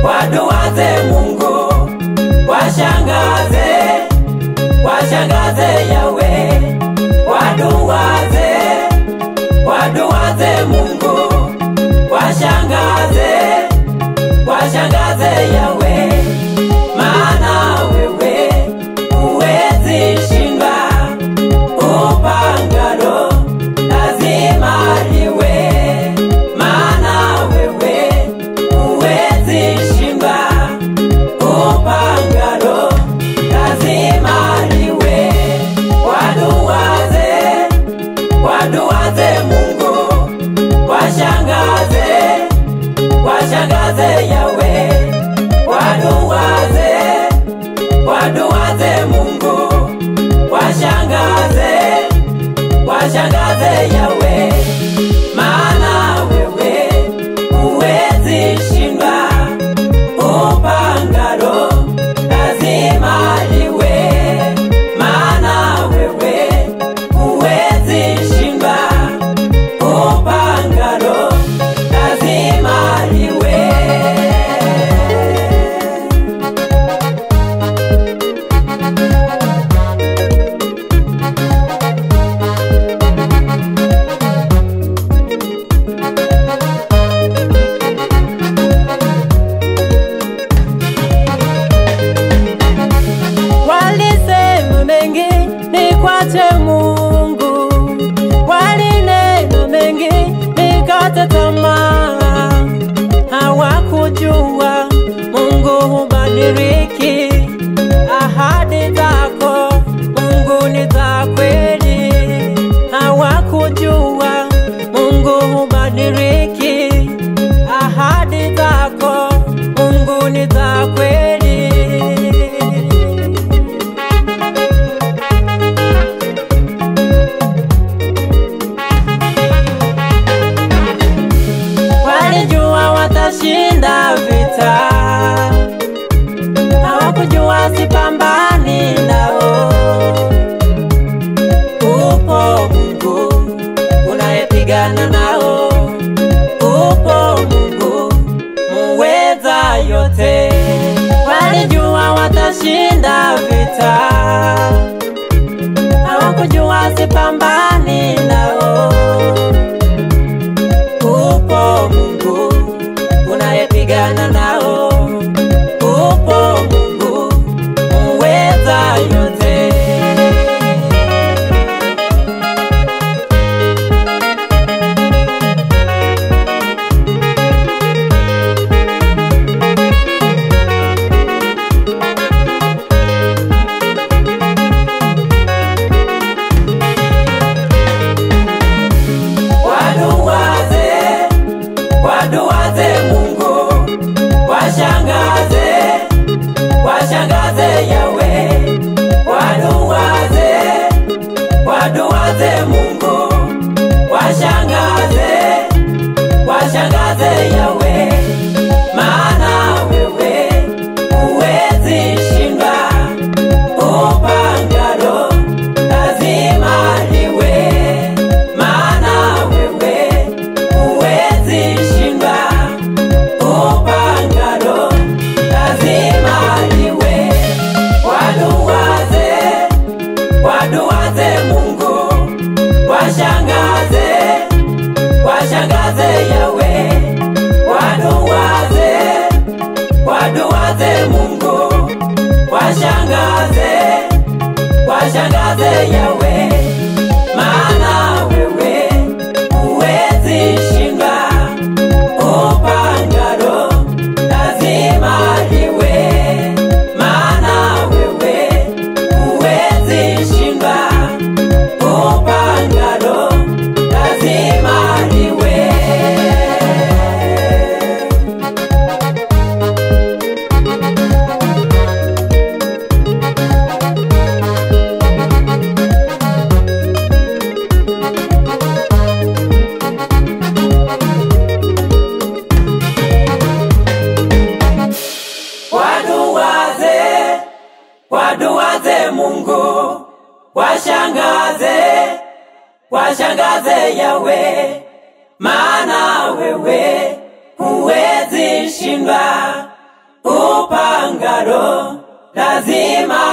Waduwaze Mungu, washangaze Yahweh. Waduwaze Mungu, washangaze Yahweh. Maana wewe huwezi shindwa, upangalo lazima liwe. Maana wewe huwezi shindwa, upangalo lazima liwe. Waduwaze Mungu, washangaze Yahweh. Waduwaze Mungu, washangaze Yahweh. Maana wewe huwezi shindwa, upangalo lazima liwe. Maana wewe huwezi shindwa, upangalo lazima liwe. Walisema mengi nikwache Mungu, walinena mengi nikate tamaa. Hawakujua Mungu hubadiliki, ahadi zako Mungu ni za kweli. Hawakujua Mungu hubadiliki, ahadi zako Mungu ni za kweli. Walijua watashinda vita, hawakujua sipambani nao. Upo Mungu unayepigana nao, upo Mungu muweza yote. Walijua watashinda vita, hawakujua sipambani nao. Upo Mungu unayepigana nao, upo Mungu muweza yote. Waduwaze Mungu, washangaze Yahweh. Waduwaze Mungu, washangaze Yahweh. Maana wewe huwezi shindwa, upangalo lazima liwe. Maana wewe huwezi shindwa, upangalo lazima liwe. Waduwaze Mungu, washangaze Yahweh. Waduwaze Mungu, washangaze Yahweh. Maana wewe huwezi shindwa, upangalo lazima liwe. Maana wewe huwezi shindwa, upangalo lazima liwe. Mungu, washangaze Yawe, maana wewe huwezi shindwa. Upangalo lazima